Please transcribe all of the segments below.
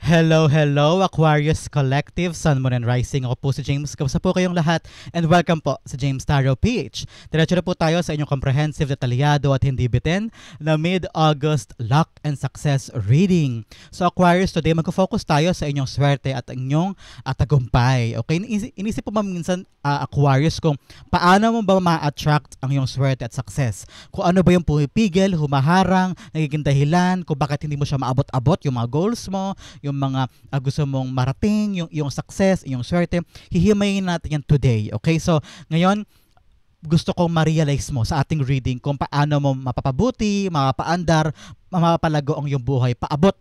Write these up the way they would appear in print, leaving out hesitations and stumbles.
Hello, hello Aquarius Collective, Sun, Moon, and Rising. Ako po si James. Kamusta po kayong lahat? And welcome po sa James Tarot PH. Diretso na po tayo sa inyong comprehensive, detalyado at hindi bitin na mid-August luck and success reading. So Aquarius, today magfocus tayo sa inyong swerte at inyong tagumpay. Okay? Inisip po minsan Aquarius kung paano mo ba ma-attract ang iyong swerte at success. Kung ano ba yung pumipigil, humaharang, nagiging dahilan, kung bakit hindi mo siya maabot-abot yung mga goals mo, yung mga gusto mong marating, yung success, yung swerte, hihimayin natin yan today. Okay? So, ngayon, gusto kong ma-realize mo sa ating reading kung paano mo mapapabuti, mapapaandar, mapapalago ang iyong buhay, paabot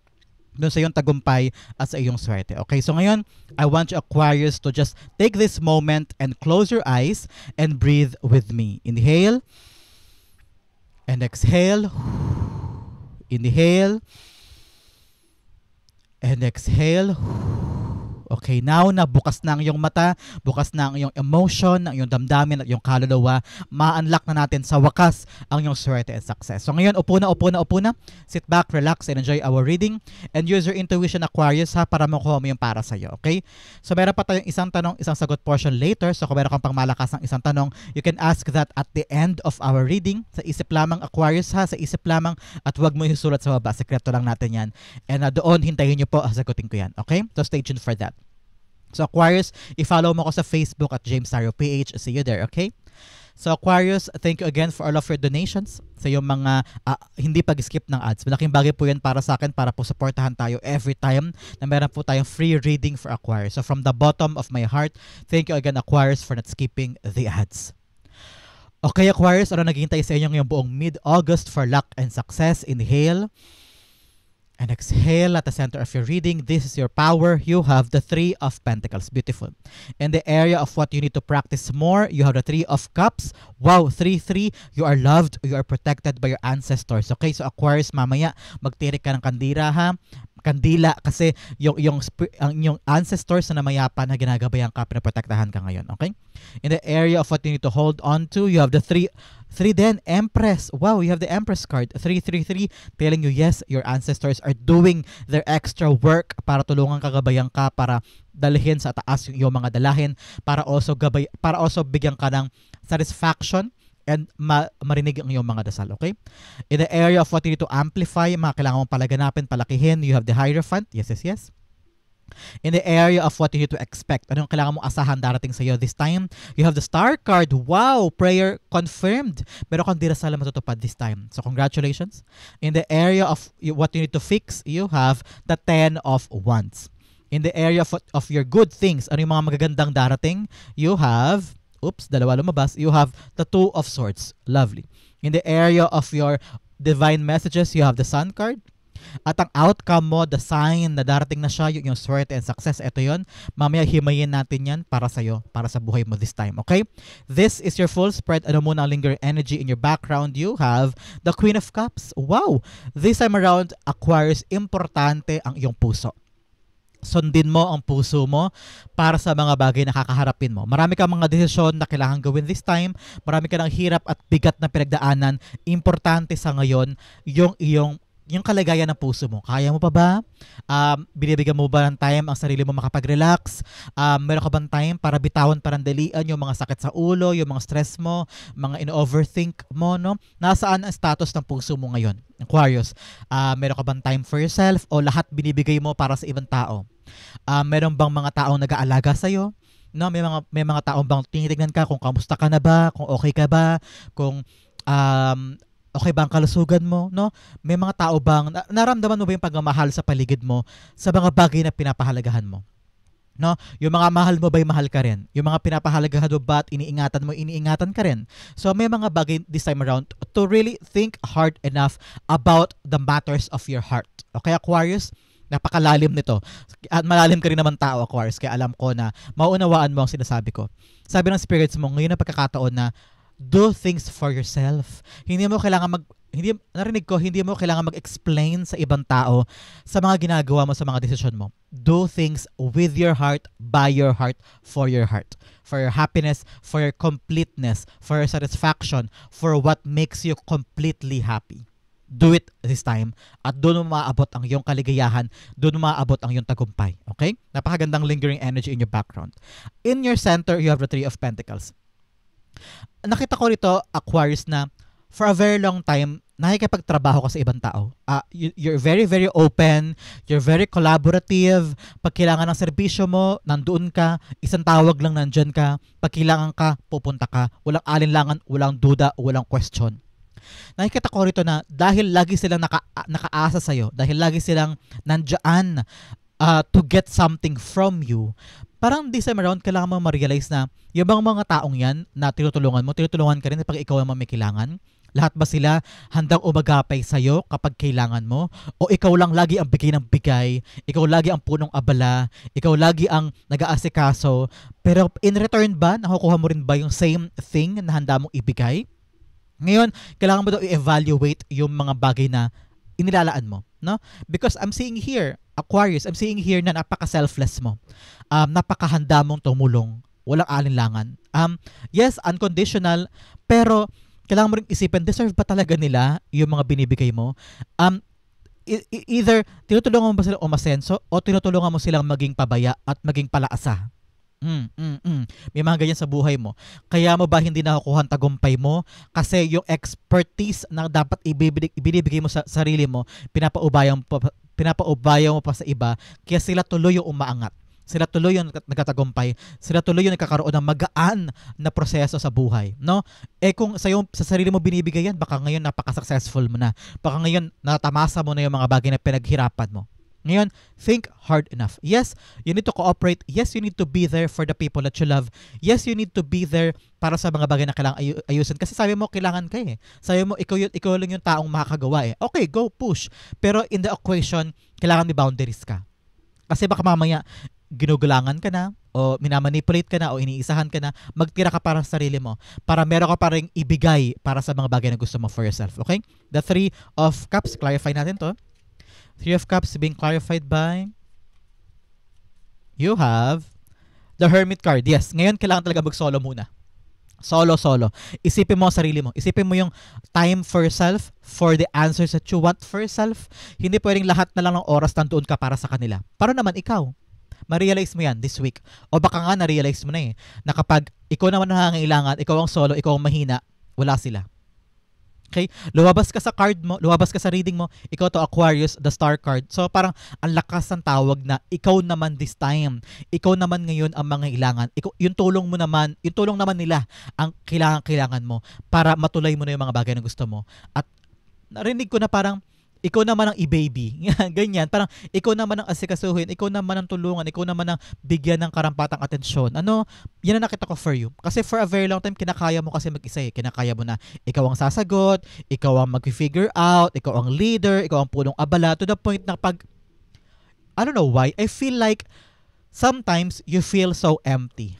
doon sa iyong tagumpay at sa iyong swerte. Okay? So, ngayon, I want you Aquarius to just take this moment and close your eyes and breathe with me. Inhale and exhale. Inhale and exhale. Okay, now na bukas na ang iyong mata, bukas na ang iyong emotion, ang iyong damdamin at iyong kaluluwa, ma-unlock na natin sa wakas ang iyong swerte and success. So ngayon, upo na. Sit back, relax, and enjoy our reading. And use your intuition, Aquarius, ha, para makuha mo yung para sa'yo. Okay? So meron pa tayong isang tanong, isang sagot portion later. So kung meron kang pang malakas ng isang tanong, you can ask that at the end of our reading. Sa isip lamang, Aquarius, ha, sa isip lamang, at huwag mo isulat sa baba. Sekreto lang natin yan. And doon, hintayin nyo po, sagutin ko yan. Okay? So stay tuned for that. So Aquarius, i-follow mo ko sa Facebook at James Tarot PH. See you there, okay? So Aquarius, thank you again for all of your donations sa yung mga hindi pag-skip ng ads. Malaking bagay po yan para sa akin para po supportahan tayo every time na meron po tayong free reading for Aquarius. So from the bottom of my heart, thank you again Aquarius for not skipping the ads. Okay Aquarius, ano naghihintay sa inyo ngayong buong mid-August for luck and success? Inhale. And exhale at the center of your reading. This is your power. You have the Three of Pentacles. Beautiful. In the area of what you need to practice more, you have the Three of Cups. Wow, 3-3. You are loved. You are protected by your ancestors. Okay, so Aquarius, mamaya magtirik ka ng kandila kasi yung ancestors na namayapa na ginagabayan ka, pinaprotektahan ka ngayon. Okay? In the area of what you need to hold on to, you have the three then, Empress. Wow, you have the Empress card. 3-3-3, telling you, yes, your ancestors are doing their extra work para tulungan kagabayan ka, para dalhin sa taas yung iyong mga dalahin, para also bigyan ka ng satisfaction and marinig ang iyong mga dasal, okay? In the area of what you need to amplify, mga kailangan mong palaganapin, palakihin, you have the Hierophant. Yes. In the area of what you need to expect, anong kailangan mong asahan darating sa iyo this time, you have the Star card. Wow, prayer confirmed. Meron kang dirasal na matutupad this time. So congratulations. In the area of what you need to fix, you have the Ten of Wands. In the area of your good things, ano yung mga magagandang darating, you have, dalawa lumabas, you have the Two of Swords. Lovely. In the area of your divine messages, you have the Sun card. At ang outcome mo, the sign na darating na siya, yung swerte and success, ito yon. Mamaya himayin natin yan para sa'yo, para sa buhay mo this time, okay? This is your full spread. Ano muna ang lingering energy in your background? You have the Queen of Cups. Wow! This time around, Aquarius, importante ang iyong puso. Sundin mo ang puso mo para sa mga bagay na kakaharapin mo. Marami kang mga desisyon na kailangan gawin this time. Marami ka ng hirap at bigat na pinagdaanan. Importante sa ngayon yung kalagayan ng puso mo. Kaya mo pa ba? Binibigyan mo ba ng time ang sarili mo makapag-relax? Meron ka bang time para bitawan parandalian yung mga sakit sa ulo, yung mga stress mo, mga in-overthink mo, no? Nasaan ang status ng puso mo ngayon? Aquarius, meron ka bang time for yourself o lahat binibigay mo para sa ibang tao? Meron bang mga taong nag-aalaga sa'yo? No, may mga taong bang tinitignan ka kung kamusta ka na ba, kung okay ka ba, kung okay ba ang kalusugan mo, no? May mga tao bang naramdaman mo ba yung pagmamahal sa paligid mo sa mga bagay na pinapahalagahan mo? No? Yung mga mahal mo ba'y mahal ka rin? Yung mga pinapahalagahan mo ba at iniingatan ka rin? So may mga bagay this time around to really think hard enough about the matters of your heart. Okay, Aquarius? Napakalalim nito. At malalim ka rin naman tao, Aquarius, kaya alam ko na maunawaan mo ang sinasabi ko. Sabi ng spirits mo, ngayon na pagkakataon na do things for yourself. Hindi mo kailangan mag-explain sa ibang tao sa mga ginagawa mo, sa mga desisyon mo. Do things with your heart, by your heart, for your heart. For your happiness, for your completeness, for your satisfaction, for what makes you completely happy. do it this time. At doon mo maaabot ang iyong kaligayahan, doon mo maaabot ang iyong tagumpay. Okay? Napakagandang lingering energy in your background. In your center, you have the Three of Pentacles. Nakita ko rito, Aquarius, na for a very long time, nakikipagtrabaho ka sa ibang tao. You're very, very open. You're very collaborative. Pag kailangan ng serbisyo mo, nandoon ka. Isang tawag lang, nandyan ka. Pag kailangan ka, pupunta ka. Walang alinlangan, walang duda, walang question. Nakikita ko rito na dahil lagi silang nakaasa sa'yo, dahil lagi silang nandyan to get something from you, parang this time around, kailangan mo ma-realize na yung mga taong yan na tinutulungan ka rin pag ikaw ang may kailangan. Lahat ba sila handang umagapay sa'yo kapag kailangan mo? O ikaw lang lagi ang bigay ng bigay? Ikaw lagi ang punong abala? Ikaw lagi ang nag-aasikaso? Pero in return ba, nakukuha mo rin ba yung same thing na handa mong ibigay? Ngayon, kailangan mo daw i-evaluate yung mga bagay na inilalaan mo. No? Because I'm seeing here, Aquarius, I'm seeing here na napaka-selfless mo. Napakahanda mong tumulong. Walang alinlangan. Yes, unconditional, pero kailangan mo rin isipin, deserve ba talaga nila yung mga binibigay mo? Either tinutulungan mo ba sila umasenso o tinutulungan mo silang maging pabaya at maging palaasa. May mga ganyan sa buhay mo. Kaya mo ba hindi nakukuha ang tagumpay mo? Kasi yung expertise na dapat ibinibigay mo sa sarili mo, pinapaubayan mo pa sa iba, kaya sila tuloy yung umaangat. Sila tuloy yung nagtatagumpay. Sila tuloy yung nagkakaroon ng magaan na proseso sa buhay. No? Kung sa sarili mo binibigay yan, baka ngayon napaka-successful mo na. Baka ngayon natamasa mo na yung mga bagay na pinaghirapan mo. Ngayon, think hard enough. Yes, you need to cooperate. Yes, you need to be there for the people that you love. Yes, you need to be there para sa mga bagay na kailangan ayusin. Kasi sabi mo, kailangan ka eh. Sabi mo, ikaw lang yung taong makakagawa eh. Okay, go, push. Pero in the equation, kailangan may boundaries ka. Kasi baka mamaya, ginugulangan ka na, o minamanipulate ka na, o iniisahan ka na, magtira ka para sa sarili mo, para meron ka pa rin ibigay para sa mga bagay na gusto mo for yourself. Okay? The Three of Cups, clarify natin to. Three of Cups being clarified by, you have the Hermit card. Yes, ngayon kailangan talaga mag-solo muna. Solo. Isipin mo ang sarili mo. Isipin mo yung time for yourself, for the answers that you want for yourself. Hindi pwedeng lahat na lang ng oras nandoon ka para sa kanila. Para naman ikaw. Ma-realize mo yan this week. O baka nga na-realize mo na eh, na kapag ikaw naman nangangailangan, ikaw ang solo, ikaw ang mahina, wala sila. Okay? Lumabas ka sa card mo, lumabas ka sa reading mo, ikaw to Aquarius, the Star card. So parang ang lakas ng tawag na ikaw naman this time. Ikaw naman ngayon ang mangailangan. Yung tulong mo naman, yung tulong naman nila ang kailangan mo para matuloy mo na yung mga bagay na gusto mo. At narinig ko na parang ikaw naman ang i-baby. Ganyan. Parang ikaw naman ang asikasuhin, ikaw naman ang tulungan, ikaw naman ang bigyan ng karampatang atensyon. Yan ang nakita ko for you. Kasi for a very long time, kinakaya mo kasi mag-isa eh. Kinakaya mo na ikaw ang sasagot, ikaw ang mag-figure out, ikaw ang leader, ikaw ang punong abala, to the point na pag, I don't know why, I feel like sometimes you feel so empty.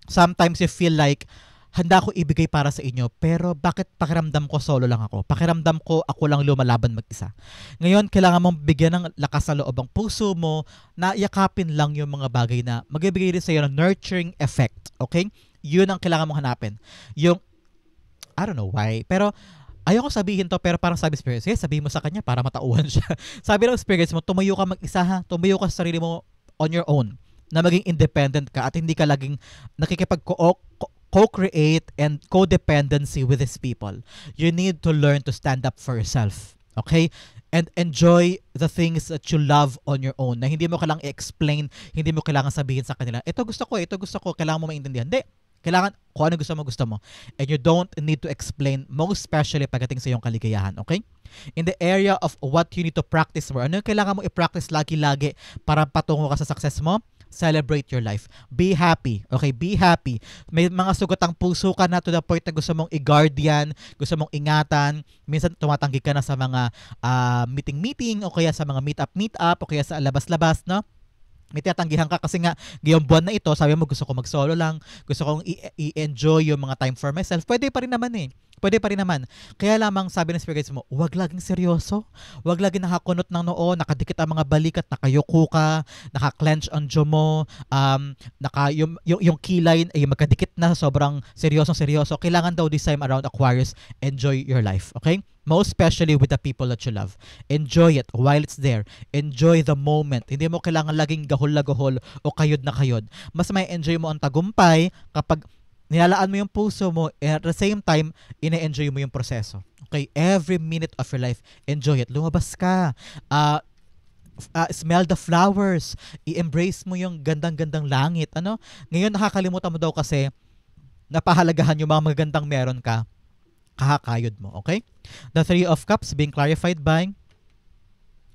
Sometimes you feel like handa ko ibigay para sa inyo, pero bakit pakiramdam ko solo lang ako? Pakiramdam ko ako lang lumalaban mag-isa. Ngayon, kailangan mong bigyan ng lakas sa loob ang puso mo na yakapin lang yung mga bagay na magbibigay rin sa iyo ng nurturing effect. Okay? Yun ang kailangan mong hanapin. Yung, I don't know why, pero ayoko sabihin to, pero parang sabi spirits, sabihin mo sa kanya para matauhan siya. Sabi ng spirits mo, tumayo ka mag-isa ha, tumayo ka sa sarili mo on your own, na maging independent ka at hindi ka laging co-create and codependency with these people. You need to learn to stand up for yourself. Okay? And enjoy the things that you love on your own. Na hindi mo kailangang i-explain, hindi mo kailangan sabihin sa kanila, ito gusto ko, kailangan mo maintindihan. Hindi. Kailangan kung ano gusto mo. And you don't need to explain, most especially pagdating sa iyong kaligayahan. Okay? In the area of what you need to practice more, ano yung kailangan mo i-practice lagi-lagi para patungo ka sa success mo? Celebrate your life. Be happy. Okay? Be happy. May mga sugatang puso ka na to the point na gusto mong i-guard yan, gusto mong ingatan. Minsan tumatanggi ka na sa mga meeting-meeting o kaya sa mga meet-up o kaya sa labas-labas, no? May tinatanggihan ka kasi nga ngayong buwan na ito, sabi mo gusto ko mag-solo lang, gusto kong i-enjoy yung mga time for myself. Pwede pa rin naman eh. Pwede pa rin naman. Kaya lamang sabi ng spirits mo, huwag laging seryoso. Huwag laging nakakunot ng noo, nakadikit ang mga balikat, nakayuko ka, naka-clench ang jaw mo, yung kilay ay magkadikit na, sobrang seryoso. Kailangan daw this time around Aquarius, enjoy your life. Okay? Most especially with the people that you love. Enjoy it while it's there. Enjoy the moment. Hindi mo kailangan laging gahol na gahol o kayod na kayod. Mas may enjoy mo ang tagumpay kapag nilalaan mo yung puso mo, and at the same time, ine-enjoy mo yung proseso. Okay? Every minute of your life, enjoy it. Lumabas ka. Smell the flowers. I-embrace mo yung gandang-gandang langit. Ano? Ngayon, nakakalimutan mo daw kasi napahalagahan yung mga magandang meron ka, kahakayod mo. Okay? The Three of Cups being clarified by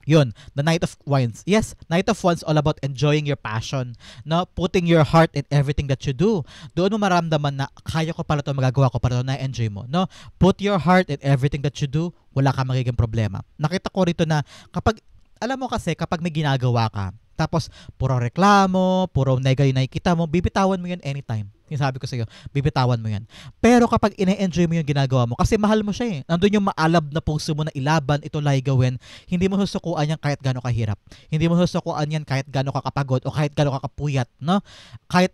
yun, the Knight of Wands. Yes, Knight of Wands all about enjoying your passion, no? Putting your heart in everything that you do. Doon mo maramdaman na kaya ko pala to, magagawa ko pala to, na-enjoy mo, no? Put your heart in everything that you do, wala kang magiging problema. Nakita ko rito na kapag, alam mo kasi, kapag may ginagawa ka, tapos puro reklamo, puro negative nakikita mo, bibitawan mo yun anytime. Yung sabi ko sa iyo, bibitawan mo yan. Pero kapag ine-enjoy mo yung ginagawa mo, kasi mahal mo siya eh. Nandun yung maalab na puso mo na ilaban, ito lay gawin, hindi mo susukuan yan kahit gano'ng kahirap. Hindi mo susukuan yan kahit gano'ng kakapagod o kahit gano'ng kakapuyat, no? Kahit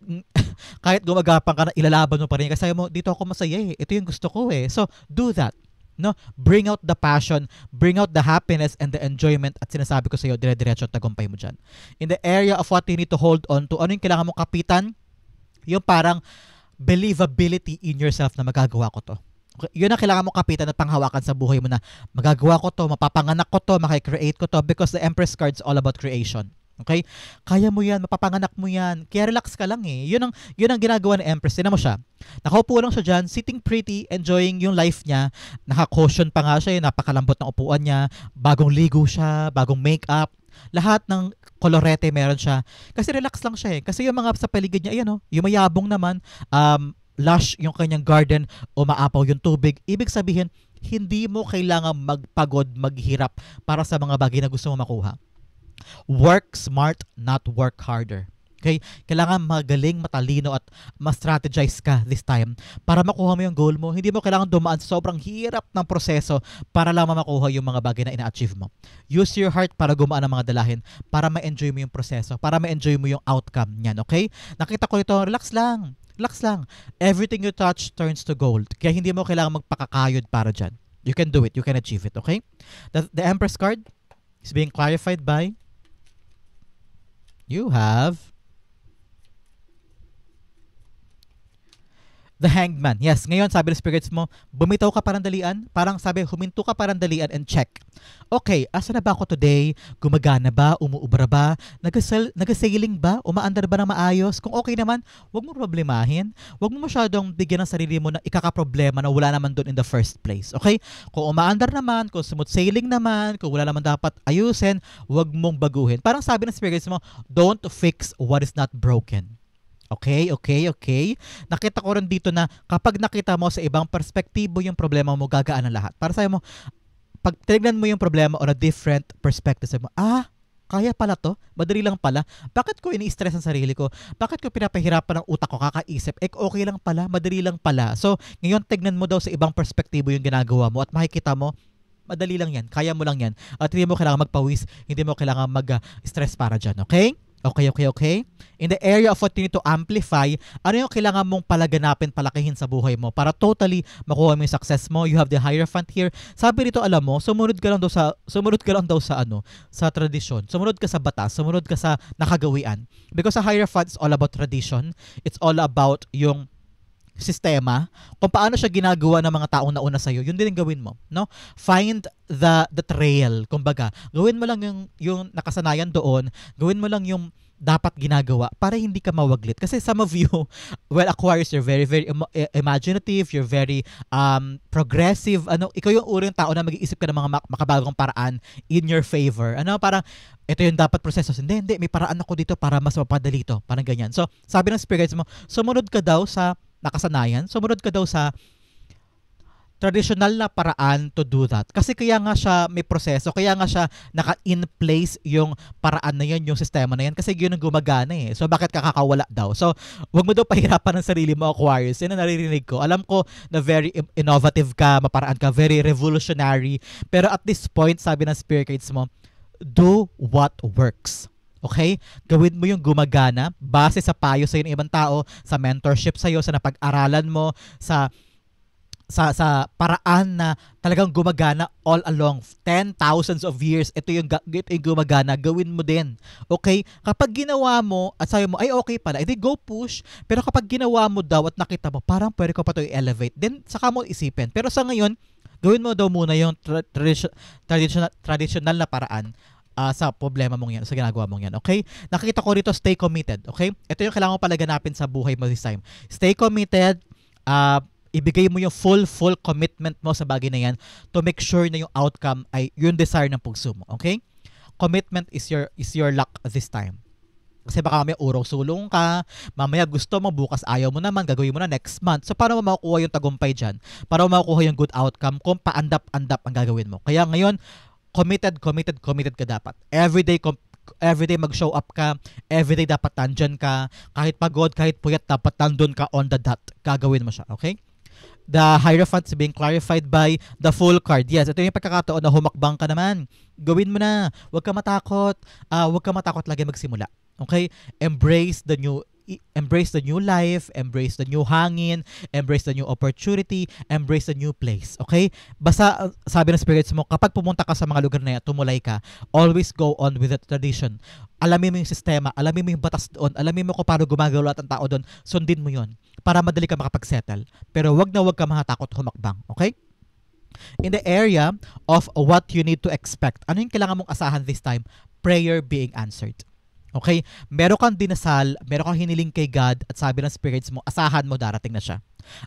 kahit gumagapang ka na, ilalaban mo pa rin. Kasi mo, dito ako masaya eh. Ito yung gusto ko eh. So, do that. No, bring out the passion, bring out the happiness and the enjoyment, at sinasabi ko sa iyo, dire-diretso at tagumpay mo dyan. In the area of what you need to hold on to, ano yung kailangan mong kapitan? Yung parang believability in yourself na magagawa ko to. Okay? Yun ang kailangan mong kapitan at panghawakan sa buhay mo na magagawa ko to, mapapanganak ko to, makikreate ko to, because the Empress card is all about creation. Okay? Kaya mo yan, mapapanganak mo yan. Kaya relax ka lang eh. Yun ang ginagawa ng Empress. Tinan mo siya. Nakaupo lang siya dyan, sitting pretty, enjoying yung life niya. Naka-cushion pa nga siya, napakalambot ng upuan niya. Bagong ligo siya, bagong makeup. Lahat ng kolorete meron siya. Kasi relax lang siya eh. Kasi yung mga sa paligid niya, ayan oh, yung mayabong naman, lush yung kanyang garden, o maapaw yung tubig. Ibig sabihin, hindi mo kailangan magpagod, maghirap para sa mga bagay na gusto mo makuha. Work smart, not work harder. Okay? Kailangan magaling, matalino at ma-strategize ka this time para makuha mo yung goal mo. Hindi mo kailangan dumaan sa sobrang hirap ng proseso para lang makuha yung mga bagay na ina-achieve mo. Use your heart para gumaan ang mga dalahin, para ma-enjoy mo yung proseso, para ma-enjoy mo yung outcome niyan. Okay? Nakita ko ito, relax lang. Relax lang. Everything you touch turns to gold. Kaya hindi mo kailangan magpakakayod para dyan. You can do it. You can achieve it. Okay? The Empress card is being clarified by you have the Hanged Man. Yes, ngayon sabi ng spirits mo, bumitaw ka parandalian. Parang sabi, huminto ka parandalian and check. Okay, asa na ba ako today? Gumagana ba? Umuubra ba? Nagasailing ba? Umaandar ba ng maayos? Kung okay naman, huwag mo problemahin. Huwag mo masyadong bigyan ng sarili mo na ikakaproblema na wala naman doon in the first place. Okay? Kung umaandar naman, kung smooth sailing naman, kung wala naman dapat ayusin, huwag mong baguhin. Parang sabi ng spirits mo, don't fix what is not broken. Okay. Nakita ko rin dito na kapag nakita mo sa ibang perspektibo yung problema mo, gagaan ang lahat. Para sa'yo mo, pag tinignan mo yung problema on a different perspective, sabi mo, kaya pala to? Madali lang pala? Bakit ko ini-stress ang sarili ko? Bakit ko pinapahirapan ang utak ko kakaisip? Okay lang pala, madali lang pala. So, ngayon tignan mo daw sa ibang perspektibo yung ginagawa mo at makikita mo, madali lang yan, kaya mo lang yan. At hindi mo kailangan magpawis, hindi mo kailangan mag-stress para dyan, okay? Okay. In the area of what you need to amplify, ano yung kailangan mong palaganapin, palakihin sa buhay mo para totally makuha mo yung success mo? You have the Hierophant here. Sabi rito, alam mo, sumunod ka lang daw sa tradisyon. Sumunod ka sa batas, sumunod ka sa nakagawian. Because the Hierophant is all about tradition. It's all about yung sistema, kung paano siya ginagawa ng mga taong nauna sa'yo, yun din ang gawin mo, no? Find the trail, kumbaga. Gawin mo lang yung nakasanayan doon, gawin mo lang yung dapat ginagawa para hindi ka mawaglit. Kasi some of you, well, Aquarius, you're very, very imaginative, you're very progressive. Ikaw yung uri ng tao na mag-iisip ka ng mga makabagong paraan in your favor. Parang, ito yung dapat proseso. Hindi, may paraan ako dito para mas mapadali ito. Parang ganyan. So, sabi ng spirits mo, sumunod ka daw sa nakasanayan, sumunod ka daw sa traditional na paraan to do that. Kasi kaya nga siya may proseso, kaya nga siya naka-in place yung paraan na yun, yung sistema na yan, kasi yun ang gumagana eh. So bakit kakakawala daw? So wag mo daw pahirapan ng sarili mo, Aquarius. Yan ang naririnig ko. Alam ko na very innovative ka, maparaan ka, very revolutionary. Pero at this point, sabi ng spirit guides mo, do what works. Okay? Gawin mo yung gumagana base sa payo sa ng ibang tao, sa mentorship sa'yo, sa napag-aralan mo, sa sa paraan na talagang gumagana all along 10,000s of years. Ito yung gumagana, gawin mo din. Okay? Kapag ginawa mo at sabi mo ay okay pala, edi go push. Pero kapag ginawa mo daw at nakita mo parang pwede ko pa to i-elevate, then saka mo isipin. Pero sa ngayon, gawin mo daw muna yung traditional na paraan sa problema mong yan, sa ginagawa mong yan, okay? Nakikita ko rito, stay committed, okay? Ito yung kailangan mo pala ganapin sa buhay mo this time. Stay committed, ibigay mo yung full commitment mo sa bagay na yan to make sure na yung outcome ay yung desire ng puso mo, okay? Commitment is your luck this time. Kasi baka may urong-sulong ka, mamaya gusto mo, bukas ayaw mo naman, gagawin mo na next month. So, paano mo makukuha yung tagumpay dyan? Paano mo makukuha yung good outcome kung paandap-andap ang gagawin mo? Kaya ngayon, committed ka dapat. Everyday mag-show up ka, everyday dapat nandyan ka, kahit pagod, kahit puyat, dapat nandun ka on the dot. Gagawin mo siya, okay? The Hierophant is being clarified by the Fool card. Yes, ito yung pagkakataon na humakbang ka naman. Gawin mo na. Huwag ka matakot. Huwag ka matakot lagi magsimula. Okay? Embrace the new life, embrace the new hangin, embrace the new opportunity, embrace the new place. Okay? Basta sabi ng spirits mo, kapag pumunta ka sa mga lugar na yan, tumulay ka, always go on with the tradition. Alamin mo yung sistema, alamin mo yung batas doon, alamin mo kung paano gumagawa lahat ng tao doon, sundin mo yon para madali ka makapag-settle. Pero wag ka matakot humakbang. Okay? In the area of what you need to expect, ano yung kailangan mong asahan this time? Prayer being answered. Okay? Meron kang dinasal, meron kang hiniling kay God at sabi ng spirits mo, asahan mo darating na siya.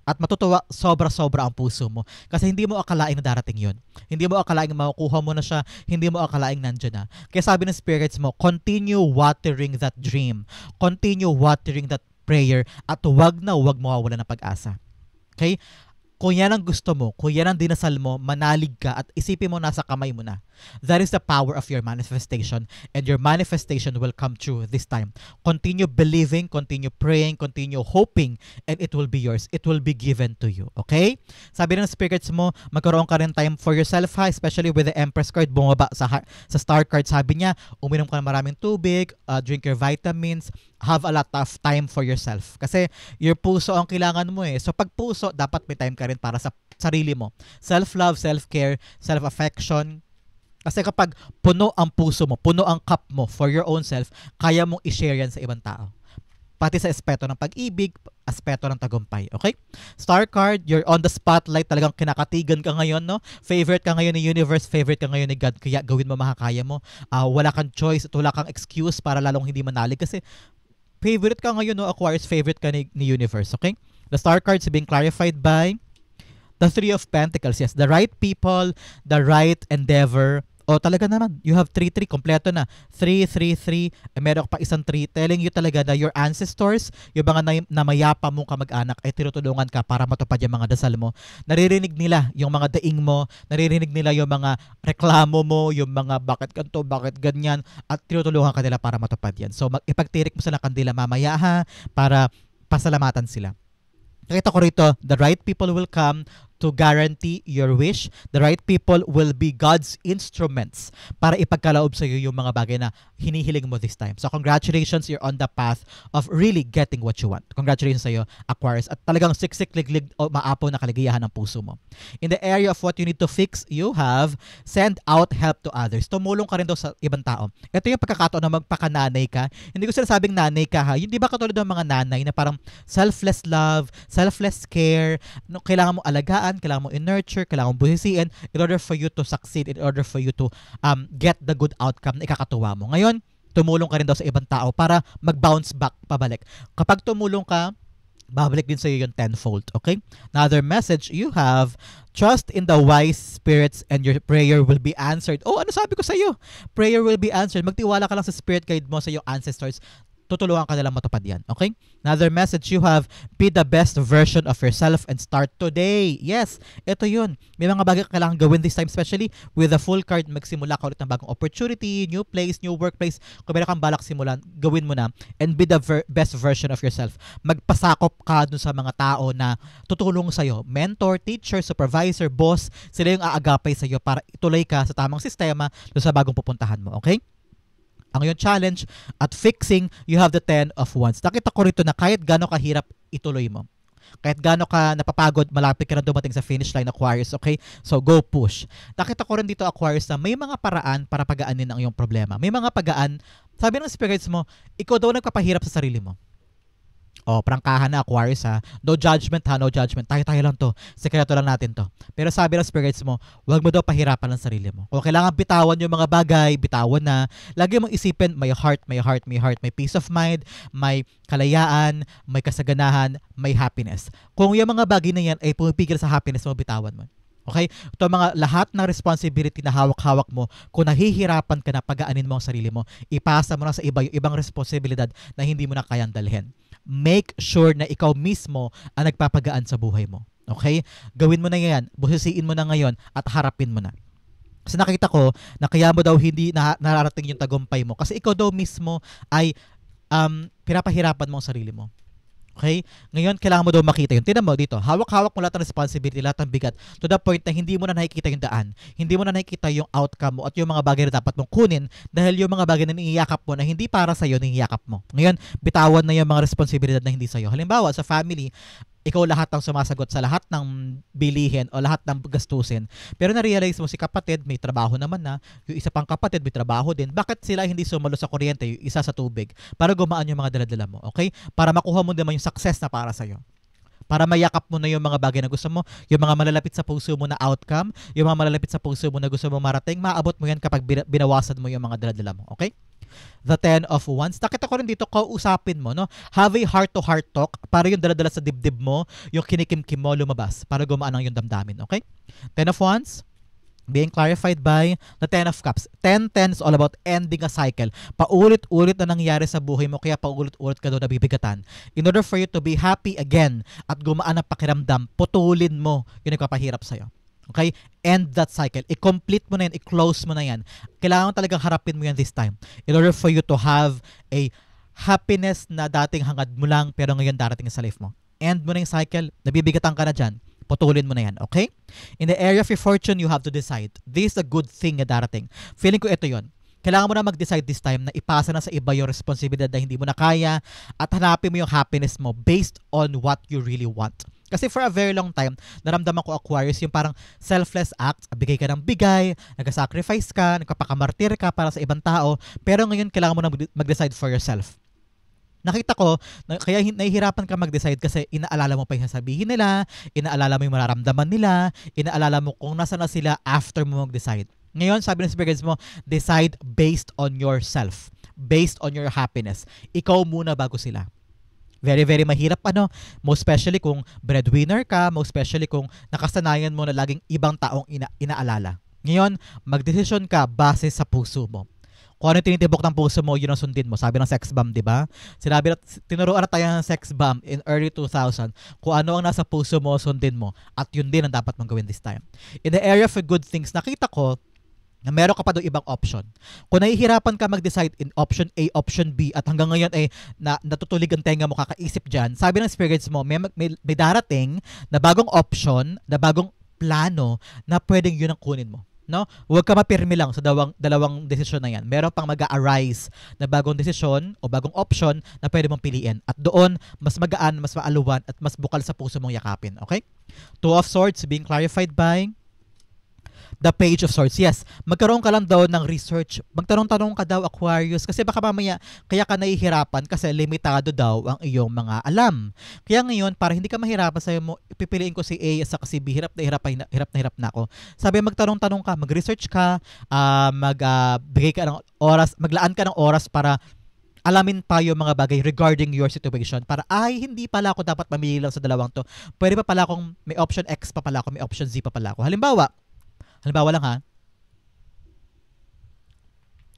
At matutuwa, sobra-sobra ang puso mo. Kasi hindi mo akalain na darating yun. Hindi mo akalain na makukuha mo na siya. Hindi mo akalain nandiyan na. Kaya sabi ng spirits mo, continue watering that dream. Continue watering that prayer at huwag mawawala ng pag-asa. Okay? Kung yan ang gusto mo, kung yan ang dinasal mo, manalig ka at isipin mo nasa kamay mo na. That is the power of your manifestation and your manifestation will come true this time. Continue believing, continue praying, continue hoping and it will be yours. It will be given to you. Okay? Sabi ng spirits mo, magkaroon ka rin time for yourself ha, especially with the Empress card, bumaba sa star card. Sabi niya, uminom ka ng maraming tubig, drink your vitamins, have a lot of time for yourself. Kasi your puso ang kailangan mo eh. So pag puso, dapat may time ka rin para sa sarili mo. Self-love, self-care, self-affection. Kasi kapag puno ang puso mo, puno ang cup mo for your own self, kaya mong i-share yan sa ibang tao. Pati sa aspeto ng pag-ibig, aspeto ng tagumpay. Okay? Star card, you're on the spotlight. Talagang kinakatigan ka ngayon, no? Favorite ka ngayon ni universe, favorite ka ngayon ni God. Kaya gawin mo makakaya mo. Wala kang choice at wala kang excuse para lalong hindi manalig. Kasi favorite ka ngayon, no? Aquarius, favorite ka ni universe. Okay? The star cards being clarified by the Three of Pentacles. Yes, the right people, the right endeavor. O talaga naman, you have 3-3, kompleto na. 3-3-3, meron pa isang 3, telling you talaga na your ancestors, yung mga namayapa mong kamag-anak ay tinutulungan ka para matupad yung mga dasal mo. Naririnig nila yung mga daing mo, naririnig nila yung mga reklamo mo, yung mga bakit ganito, bakit ganyan, at tinutulungan ka nila para matupad yan. So ipagtirik mo sa kandila mamaya ha, para pasalamatan sila. Nakita ko rito, the right people will come to guarantee your wish. The right people will be God's instruments para ipagkaloob sa iyo yung mga bagay na hinihiling mo this time. So congratulations, you're on the path of really getting what you want. Congratulations sa iyo, Aquarius. At talagang siksik-liglig o maapaw na kaligayahan ng puso mo. In the area of what you need to fix, you have send out help to others. Tumulong ka rin daw sa ibang tao. Ito yung pagkakataon na magpakananay ka. Hindi ko sinasabing nanay ka ha. Yung di ba katulad ng mga nanay na parang selfless love, selfless care, no, kailangan mo alagaan, kailangan mo i-nurture, kailangan mo buhisiin in order for you to succeed, in order for you to get the good outcome na ikakatuwa mo. Ngayon, tumulong ka rin daw sa ibang tao para mag-bounce back pabalik. Kapag tumulong ka, babalik din sa iyo yung tenfold. Okay? Another message you have, trust in the wise spirits and your prayer will be answered. Oh, ano sabi ko sa iyo? Prayer will be answered. Magtiwala ka lang sa spirit guide mo, sa iyong ancestors. Tutulungan ka nilang matupad yan. Okay? Another message you have, be the best version of yourself and start today. Yes, ito yun. May mga bagay kailangan gawin this time, especially with the full card, magsimula ka ulit ng bagong opportunity, new place, new workplace. Kung meron kang balak simulan, gawin mo na. And be the best version of yourself. Magpasakop ka dun sa mga tao na tutulong sa'yo. Mentor, teacher, supervisor, boss, sila yung aagapay sa'yo para ituloy ka sa tamang sistema dun sa bagong pupuntahan mo. Okay? Ang iyong challenge at fixing, you have the 10 of Wands. Nakita ko rito na kahit gano'ng kahirap, ituloy mo. Kahit gaano ka napapagod, malapit ka na dumating sa finish line, Aquarius, okay? So, go push. Nakita ko rin dito, Aquarius, na may mga paraan para pagaanin ang iyong problema. May mga pagaan, sabi ng spirits mo, ikaw daw nagpapahirap sa sarili mo. Oh, prangkahan na, Aquarius, ha. No judgment, ha, no judgment. Tayo lang to. Sekreto lang natin to. Pero sabi ng spirits mo, huwag mo daw pahirapan ang sarili mo. Kung kailangan bitawan yung mga bagay, bitawan na. Lagi mong isipin, may heart, may heart, may heart, may peace of mind, may kalayaan, may kasaganahan, may happiness. Kung yung mga bagay na yan ay pumipigil sa happiness mo, bitawan mo. Okay? Ito mga lahat ng responsibility na hawak-hawak mo, kung nahihirapan ka na pagaanin mo ang sarili mo, ipasa mo na sa iba yung ibang responsibilidad na hindi mo na kayang dalhin. Make sure na ikaw mismo ang nagpapagaan sa buhay mo. Okay? Gawin mo na yan, busisiin mo na ngayon at harapin mo na. Kasi nakita ko na kaya mo daw hindi nararating yung tagumpay mo kasi ikaw daw mismo ay pinapahirapan mo ang sarili mo. Okay? Ngayon, kailangan mo daw makita yun. Tignan mo dito, hawak-hawak mo lahat ng responsibility, lahat ng bigat, to the point na hindi mo na nakikita yung daan. Hindi mo na nakikita yung outcome mo at yung mga bagay na dapat mong kunin dahil yung mga bagay na niyayakap mo na hindi para sa'yo, niyayakap mo. Ngayon, bitawan na yung mga responsibilidad na hindi sa'yo. Halimbawa, sa family, ikaw lahat ang sumasagot sa lahat ng bilihin o lahat ng gastusin. Pero na-realize mo si kapatid, may trabaho naman na, yung isa pang kapatid, may trabaho din. Bakit sila hindi sumalo sa kuryente, yung isa sa tubig, para gumaan yung mga daladala mo, okay? Para makuha mo naman yung success na para sa'yo. Para mayakap mo na yung mga bagay na gusto mo, yung mga malalapit sa puso mo na outcome, yung mga malalapit sa puso mo na gusto mo marating, maabot mo yan kapag binawasan mo yung mga daladala mo, okay? The 10 of Wands. Nakita ko rin dito, kausapin mo, no? Have a heart-to-heart talk para yung daladala sa dibdib mo, yung kinikimkim mo lumabas para gumaan ang yung damdamin, okay? 10 of Wands, being clarified by the 10 of Cups. 10 is all about ending a cycle. Paulit-ulit na nangyari sa buhay mo, kaya paulit-ulit ka doon nabibigatan. In order for you to be happy again at gumaan ang pakiramdam, putulin mo yung nagpapahirap sa'yo. Okay? End that cycle. I-complete mo na yan. I-close mo na yan. Kailangan talagang harapin mo yan this time. In order for you to have a happiness na dating hangad mo lang pero ngayon darating sa life mo. End mo na yung cycle. Nabibigatan ka na dyan. Putulin mo na yan. Okay? In the area of your fortune, you have to decide. This is a good thing na darating. Feeling ko ito yon. Kailangan mo na mag-decide this time na ipasa na sa iba yung responsibilidad na hindi mo na kaya at hanapin mo yung happiness mo based on what you really want. Kasi for a very long time, naramdaman ko, Aquarius, yung parang selfless act, bigay ka ng bigay, nag-sacrifice ka, nagpapakamartir ka para sa ibang tao, pero ngayon kailangan mo na mag-decide for yourself. Nakita ko, kaya nahihirapan ka mag-decide kasi inaalala mo pa yung sasabihin nila, inaalala mo yung mararamdaman nila, inaalala mo kung nasa na sila after mo mag-decide. Ngayon, sabi ng spirits mo, decide based on yourself, based on your happiness. Ikaw muna bago sila. Very, very mahirap most especially kung breadwinner ka, most especially kung nakasanayan mo na laging ibang taong inaalala. Ngayon, magdesisyon ka base sa puso mo. Kung ano tinitibok ng puso mo, yun ang sundin mo. Sabi ng sex bomb, di ba? Sinabi na, tinuruan na tayo ng sex bomb in early 2000. Kung ano ang nasa puso mo, sundin mo. At yun din ang dapat mong gawin this time. In the area of good things, nakita ko na meron ka pa doon ibang option. Kung nahihirapan ka mag-decide in option A, option B, at hanggang ngayon ay natutulig ang tenga mo kakaisip dyan, sabi ng spirits mo, may darating na bagong option, na bagong plano na pwedeng yun ang kunin mo. No? Huwag ka mapirmi lang sa dalawang desisyon na yan. Meron pang mag-arise na bagong desisyon o bagong option na pwede mong piliin. At doon, mas magaan, mas maaluwan, at mas bukal sa puso mong yakapin. Okay? 2 of Swords being clarified by the Page of Swords. Yes, magkaroon ka lang daw ng research. Magtanong-tanong ka daw, Aquarius, kasi baka mamaya kaya ka nahihirapan kasi limitado daw ang iyong mga alam. Kaya ngayon, para hindi ka mahirapan, sabi mo, pipiliin ko si A sa kasi B, hirap na hirap na ako. Sabi, magtanong-tanong ka, mag-research ka, magbigay ka ng oras, maglaan ka ng oras para alamin pa yung mga bagay regarding your situation para hindi pala ako dapat mamili lang sa dalawang to. Pwede pa pala akong may option X pa pala ako, may option Z pa pala ako. Halimbawa lang ha,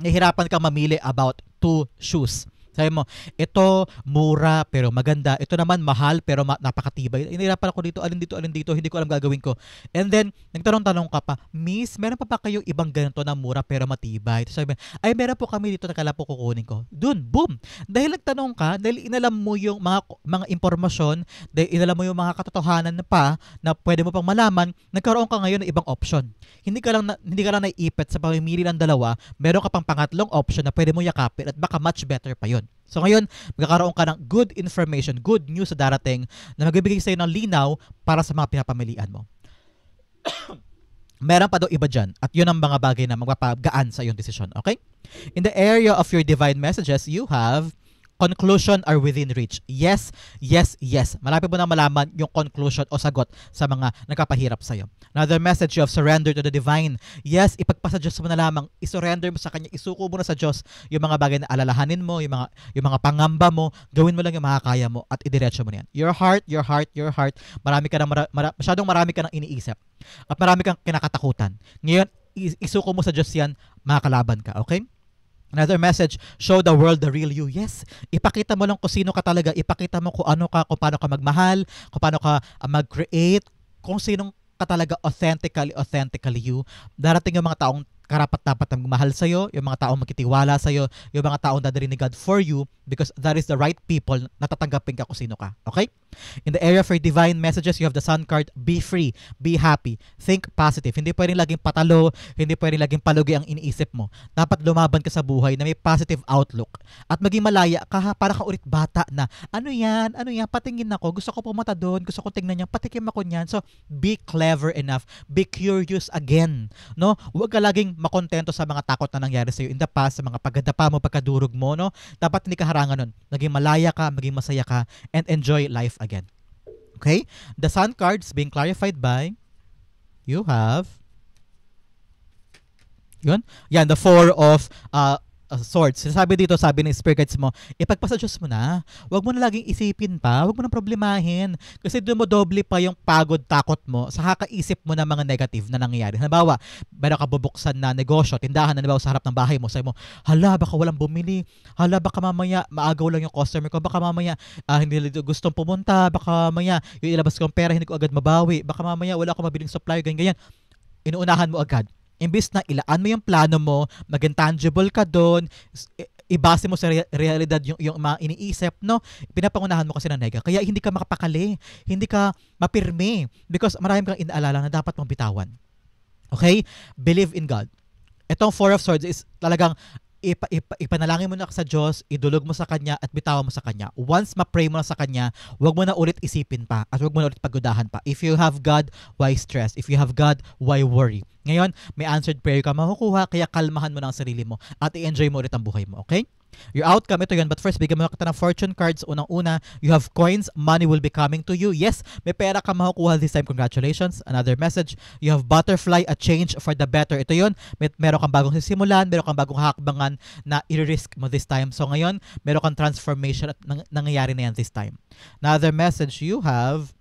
nahihirapan kang mamili about 2 shoes. Sabi mo, ito mura pero maganda. Ito naman mahal pero napakatibay. Inihirapan ako dito, alin dito, hindi ko alam gagawin ko. And then, nagtanong-tanong ka pa, Miss, meron pa ba kayong ibang ganito na mura pero matibay? Sabi mo, ay meron po kami dito na kala po kukunin ko. Dun, boom! Dahil nagtanong ka, dahil inalam mo yung mga impormasyon, dahil inalam mo yung mga katotohanan pa na pwede mo pang malaman, nagkaroon ka ngayon ng ibang option. Hindi ka lang naiipit sa pamimili ng dalawa, meron ka pang pangatlong option na pwede mo yakapin at baka much better pa yun. So ngayon, magkakaroon ka ng good information, good news sa darating na magbibigay sa'yo ng linaw para sa mga pinapamilian mo. Meron pa daw iba dyan at yun ang mga bagay na magpapagaan sa iyong desisyon, okay? In the area of your divine messages, you have conclusion are within reach. Yes, yes, yes. Malapit mo na malaman yung conclusion o sagot sa mga nagkapahirap sa'yo. Another message, you have surrendered to the divine. Yes, ipagpasa Diyos mo na lamang. Isurrender mo sa Kanya. Isuko mo na sa Diyos yung mga bagay na alalahanin mo, yung mga pangamba mo. Gawin mo lang yung makakaya mo at idiretso mo na yan. Your heart, your heart, your heart. Masyadong marami ka nang iniisip. At marami kang kinakatakutan. Ngayon, isuko mo sa Diyos yan, makakalaban ka. Okay? Another message, show the world the real you. Yes, ipakita mo lang kung sino ka talaga. Ipakita mo kung ano ka, kung paano ka magmahal, kung paano ka mag-create, kung sinong ka talaga authentically you. Darating yung mga taong karapat-dapat na magmahal sa'yo, yung mga taong magkitiwala sa'yo, yung mga taong dadalhin ni God for you because that is the right people na tatanggapin ka kung sino ka. Okay? In the area for divine messages, you have the Sun card. Be free. Be happy. Think positive. Hindi pwedeng laging patalo. Hindi pwedeng laging palugi ang iniisip mo. Dapat lumaban ka sa buhay na may positive outlook. At maging malaya ka para ka ulit bata na, ano yan, patingin ako. Gusto ko pumunta doon. Gusto ko tingnan yan. Patikim ako niyan. So, be clever enough. Be curious again. No? Huwag ka laging makontento sa mga takot na nangyari sa'yo in the past, sa mga pagdadapa mo, pagkadurog mo. No? Dapat hindi ka harangan nun. Naging malaya ka, maging masaya ka, and enjoy life again. Okay? The Sun cards being clarified by you have yan, the Four of Swords. Sinasabi dito, sabi ng spirit guides mo, ipagpasa Diyos mo na. Huwag mo na laging isipin pa. Huwag mo na problemahin. Kasi dumodoble pa yung pagod, takot mo sa kakaisip mo ng mga negative na nangyayari. Halimbawa, meron ka bubuksan na negosyo, tindahan na sa harap ng bahay mo. Sabi mo, hala, baka walang bumili. Hala, baka mamaya maagaw lang yung customer ko. Baka mamaya hindi gustong pumunta. Baka mamaya yung ilabas kong pera hindi ko agad mabawi. Baka mamaya wala akong mabiling supply. Ganyan. Inuunahan mo agad. Imbis na ilaan mo yung plano mo, maging tangible ka doon, ibase mo sa realidad yung mga iniisip, no? Pinapangunahan mo kasi ng nega. Kaya hindi ka makapakali, hindi ka mapirme because marami kang inaalala na dapat mong bitawan. Okay? Believe in God. Itong Four of Swords is talagang ipanalangin mo na sa Diyos, idulog mo sa Kanya at bitawan mo sa Kanya. Once ma-pray mo na sa Kanya, huwag mo na ulit isipin pa at huwag mo na ulit pagudahan pa. If you have God, why stress? If you have God, why worry? Ngayon, may answered prayer ka makukuha, kaya kalmahan mo na ang sarili mo at i-enjoy mo ulit ang buhay mo. Okay? Your outcome, ito yun. But first, bigyan mo kita ng fortune cards. Unang-una, you have coins. Money will be coming to you. Yes, may pera ka makukuha this time. Congratulations. Another message, you have butterfly, a change for the better. Ito yun. Meron kang bagong sisimulan, meron kang bagong hakbangan na i-risk mo this time. So ngayon, meron kang transformation at nangyayari na yan this time. Another message, you have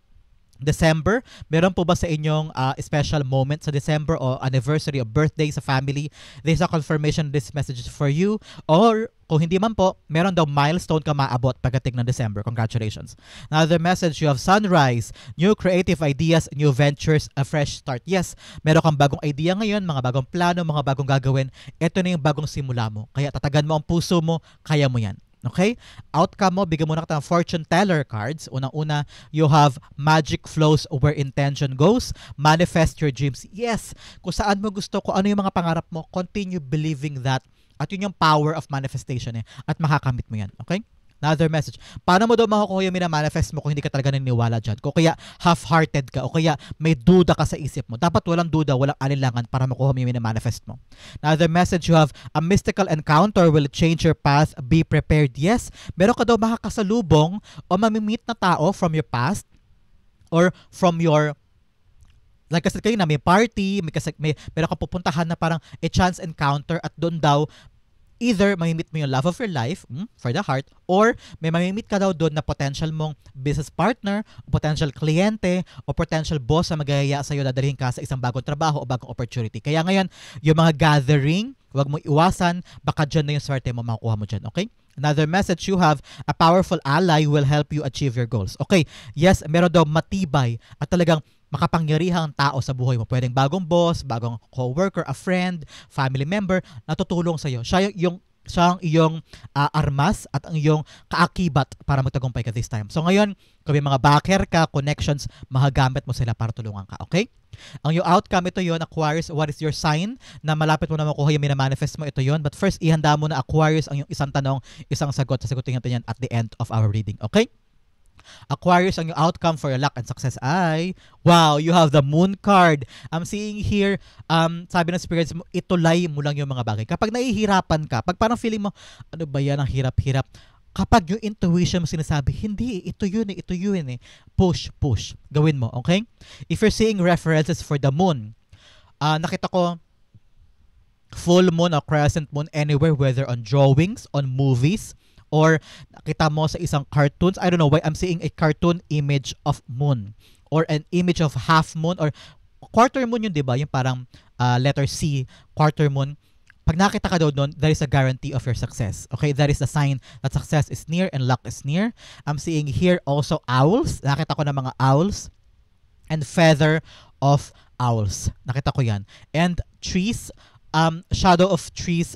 December. Meron po ba sa inyong special moment sa December o anniversary o birthday sa family? There's a confirmation this message is for you. Or kung hindi man po, meron daw milestone ka maabot pagdating ng December. Congratulations. Another message, you have sunrise, new creative ideas, new ventures, a fresh start. Yes, meron kang bagong idea ngayon, mga bagong plano, mga bagong gagawin. Ito na yung bagong simula mo. Kaya tatagan mo ang puso mo, kaya mo yan. Okay? Outcome mo, bigyan mo na kita ng fortune teller cards. Unang-una, you have magic flows where intention goes. Manifest your dreams. Yes, kung saan mo gusto, kung ano yung mga pangarap mo, continue believing that. At yun yung power of manifestation at makakamit mo yan. Okay? Another message. Paano mo daw makukuha yung minamanifest mo kung hindi ka talaga naniniwala dyan? Kung kaya half-hearted ka o kaya may duda ka sa isip mo. Dapat walang duda, walang alinlangan para makuha mo yung minamanifest mo. Another message, you have a mystical encounter will change your path. Be prepared. Yes, meron ka daw makakasalubong o mamimit na tao from your past or from your like kasi kayo na may party, meron ka pupuntahan na parang a chance encounter at doon daw either mamimit mo yung love of your life for the heart or may mamimit ka daw doon na potential mong business partner, potential kliyente o potential boss na magayaya sa'yo dadalhin ka sa isang bagong trabaho o bagong opportunity. Kaya ngayon, yung mga gathering, huwag mo iwasan, baka dyan na yung swerte mo makukuha mo dyan. Okay? Another message, you have a powerful ally will help you achieve your goals. Okay, yes, meron daw matibay at talagang makapangyarihang tao sa buhay mo. Pwedeng bagong boss, bagong co-worker, a friend, family member na tutulong sa'yo. Siya yung siya ang iyong armas at ang iyong kaakibat para magtagumpay ka this time. So ngayon, kung may mga backer ka, connections, magagamit mo sila para tulungan ka, okay? Ang yung outcome, ito yon Aquarius, what is your sign? Na malapit mo na makuha yung minamanifest mo, ito yon. But first, ihanda mo na Aquarius ang yung isang tanong, isang sagot. Sasagutin natin yan at the end of our reading, okay? Aquarius, ang yung outcome for your luck and success ay, wow, you have the moon card. I'm seeing here, sabi ng spirits mo, itulay mo lang yung mga bagay. Kapag nahihirapan ka, pag parang feeling mo, ano ba yan, ang hirap-hirap, kapag yung intuition mo sinasabi, hindi, ito yun eh. Push. Gawin mo, okay? If you're seeing references for the moon, nakita ko, full moon or crescent moon anywhere, whether on drawings, on movies, or nakita mo sa isang cartoons. I don't know why I'm seeing a cartoon image of moon or an image of half moon or quarter moon yun, di ba? Yung parang letter C, quarter moon. Pag nakita ka daw doon, that is a guarantee of your success. Okay, that is the sign that success is near and luck is near. I'm seeing here also owls. Nakita ko na mga owls and feather of owls. Nakita ko yan. And trees, shadow of trees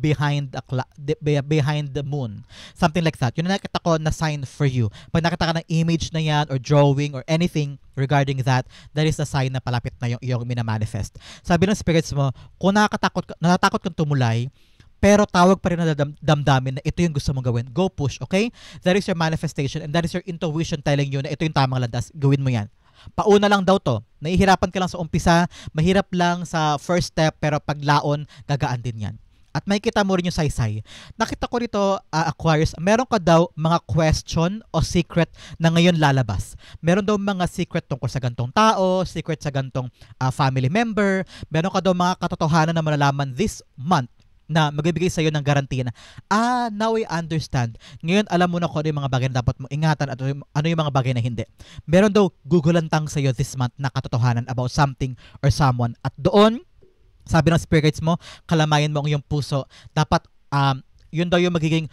behind the moon. Something like that. Yun na nakita ko na sign for you. Pag nakita ka ng image na yan or drawing or anything regarding that, that is the sign na palapit na yung iyong minamanifest. Sabi ng spirits mo, kung natatakot kang tumulay, pero tawag pa rin na damdamin na ito yung gusto mong gawin, go push, okay? That is your manifestation and that is your intuition telling you na ito yung tamang landas, gawin mo yan. Pauna lang daw to. Nahihirapan ka lang sa umpisa, mahirap lang sa first step, pero paglaon, gagaan din yan. At may kita mo rin yung saysay. Nakita ko rito, Aquarius, meron ka daw mga question o secret na ngayon lalabas. Meron daw mga secret tungkol sa gantong tao, secret sa gantong family member. Meron ka daw mga katotohanan na malalaman this month na magbibigay sa iyo ng garantiya na, now I understand. Ngayon, alam mo na kung ano yung mga bagay na dapat mo ingatan at ano yung mga bagay na hindi. Meron daw gugulantang sa iyo this month na katotohanan about something or someone. At doon, sabi ng spirits mo, kalamayan mo ang iyong puso. Dapat, yun daw yung magiging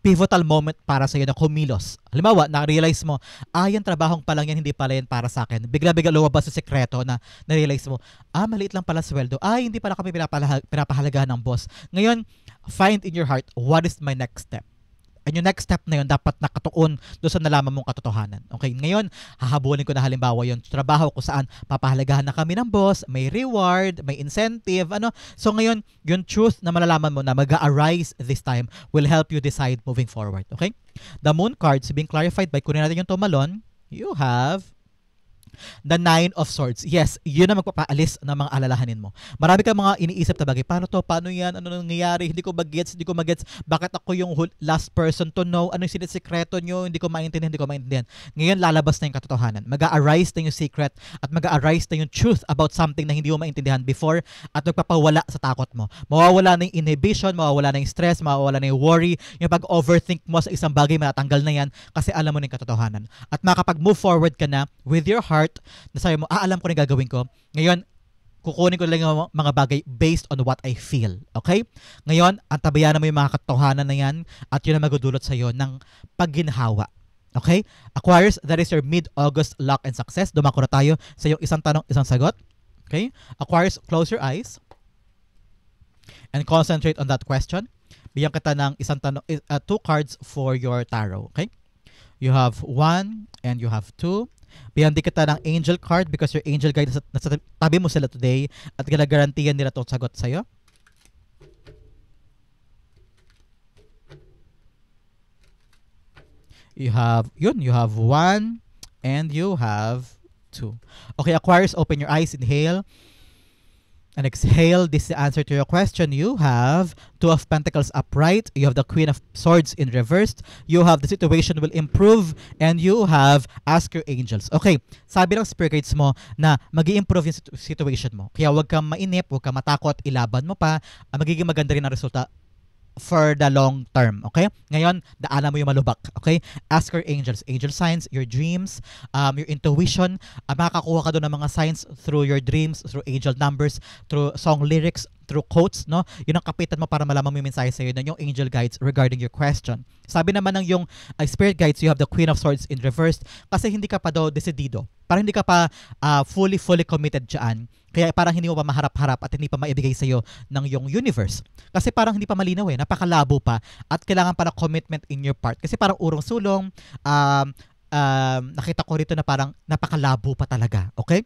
pivotal moment para sa iyo na kumilos. Halimbawa, na-realize mo, yung trabahong pa lang yan, hindi pala yan para sa akin. Bigla-bigla lumabas sa sekreto na na-realize mo, maliit lang pala sweldo. Hindi pala kami pinapahalagahan ng boss. Ngayon, find in your heart, what is my next step? And yung next step na yun, dapat nakatuon doon sa nalaman mong katotohanan. Okay, ngayon, hahabulin ko na halimbawa yung trabaho ko saan papahalagahan na kami ng boss, may reward, may incentive, ano. So ngayon, yung truth na malalaman mo na mag-arise this time will help you decide moving forward. Okay? The moon cards being clarified by kunin natin yung tumalon. You have the 9 of Swords. Yes, yun na magpapaalis ng mga alalahanin mo. Marami kang mga iniisip na bagay. Paano to? Paano yan? Ano nangyayari? Hindi ko magets. Bakit ako yung last person to know? Ano yung sikreto nyo? Hindi ko maintindihan. Ngayon, lalabas na yung katotohanan. Mag-a-arise na yung secret at mag-a-arise na yung truth about something na hindi mo maintindihan before at magpapawala sa takot mo. Mawawala na yung inhibition, mawawala na yung stress, mawawala na yung worry. Yung pag-overthink mo sa isang bagay, matatanggal na yan kasi alam mo na yung katotohanan. At makapag-move forward ka na with your heart na sabi mo, alam ko na gagawin ko. Ngayon, kukunin ko lang yung mga bagay based on what I feel. Okay? Ngayon, antabayanan mo yung mga katotohanan na yan at yun ang magdudulot sa iyo ng pagginhawa. Okay? Aquarius, that is your mid-August luck and success. Dumako na tayo sa yung isang tanong, isang sagot. Okay? Aquarius, close your eyes and concentrate on that question. Bigyan kita ng isang tanong, 2 cards for your tarot. Okay? You have 1 and you have 2. Bigyan din kita ng angel card because your angel guide nasa tabi mo sila today at ginagarantiyan nila itong sagot sa'yo. You have 1 and you have 2. Okay, Aquarius, open your eyes, inhale. And exhale, this is the answer to your question. You have 2 of Pentacles upright. You have the Queen of Swords in reversed. You have the situation will improve. And you have ask your angels. Okay, sabi ng spirit guides mo na mag-i-improve yung situation mo. Kaya huwag kang mainip, huwag kang matakot, ilaban mo pa. Magiging maganda rin ang resulta for the long term, okay? Ngayon, daanan mo yung malubak, okay? Ask your angels, angel signs, your dreams, your intuition. Makakakuha ka doon ng mga signs through your dreams, through angel numbers, through song lyrics, through quotes, no? Yun ang kapitan mo para malaman mo yung mensahe sa'yo ng yung angel guides regarding your question. Sabi naman ng yung spirit guides, you have the Queen of Swords in reversed kasi hindi ka pa daw desidido. Parang hindi ka pa fully committed dyan. Kaya parang hindi mo pa maharap-harap at hindi pa maibigay sa'yo ng yung universe. Kasi parang hindi pa malinaw eh, napakalabo pa at kailangan pa ng commitment in your part. Kasi parang urong-sulong, nakita ko rito na parang napakalabo pa talaga. Okay?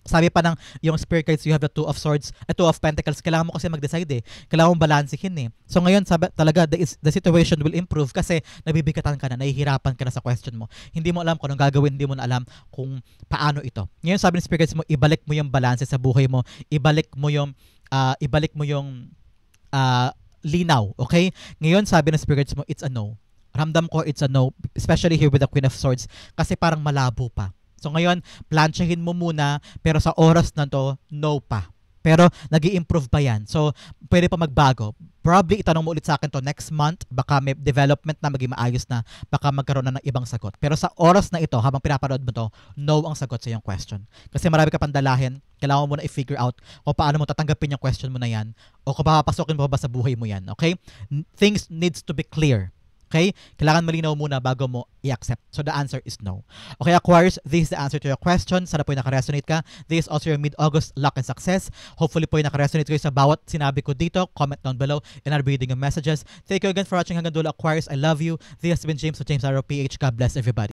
Sabi pa ng yung spirit guides, you have the two of swords, two of pentacles, kailangan mo kasi mag-decide eh. Kailangan mo balansehin eh. So ngayon, sabi, talaga, the situation will improve kasi nabibigatan ka na, nahihirapan ka na sa question mo. Hindi mo alam kung anong gagawin, hindi mo na alam kung paano ito. Ngayon, sabi ng spirit guides mo, ibalik mo yung balance sa buhay mo, ibalik mo yung linaw, okay? Ngayon, sabi ng spirit guides mo, it's a no. Ramdam ko, it's a no, especially here with the Queen of Swords, kasi parang malabo pa. So ngayon, plansyahin mo muna, pero sa oras na to, no pa. Pero nag-i-improve pa yan. So, pwede pa magbago. Probably itanong mo ulit sa akin to next month, baka may development na maging maayos na, baka magkaroon na ng ibang sagot. Pero sa oras na ito, habang pinapanood mo to, no ang sagot sa iyong question. Kasi marami ka pang dalahin, kailangan mo na i-figure out kung paano mo tatanggapin yung question mo na yan, o kung papapasokin mo ba sa buhay mo yan. Okay? Things needs to be clear. Okay? Kailangan malinaw muna bago mo i-accept. So the answer is no. Okay, Aquarius, this is the answer to your question. Sana po yung nakaresonate ka. This is also your mid-August luck and success. Hopefully po yung nakaresonate kayo sa bawat sinabi ko dito. Comment down below and I'll be reading your messages. Thank you again for watching hanggang dulo, Aquarius. I love you. This has been James of James Arrow PH. God bless everybody.